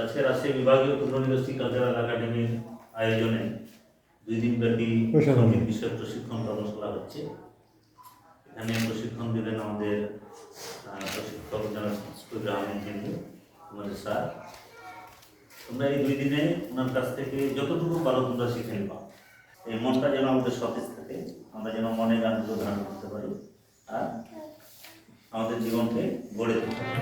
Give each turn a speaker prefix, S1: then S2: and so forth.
S1: আজকে রাজশাহী বিভাগীয় পূর্ণনিবাসী কালচারাল একাডেমির আয়োজনে 2 দিনব্যাপী সঙ্গীত বিষয়ক প্রশিক্ষণ কর্মশালা হচ্ছে। এখানে প্রশিক্ষণ দিলেন আমাদের প্রশিক্ষক জনাব মুস্তাফিজুর রহমান জিন্টু, আমাদের স্যার। তোমরা এই 2 দিনে ওনার কাছ থেকে যতটুকু পারো তোমরা শিখে নেবা। এই মনটা যেন আমাদের সতেজ থাকে, আমরা যেন মনে গানগুলো ধারণ করতে পারি আর আমাদের জীবনকে গড়ে তুলতে পারি।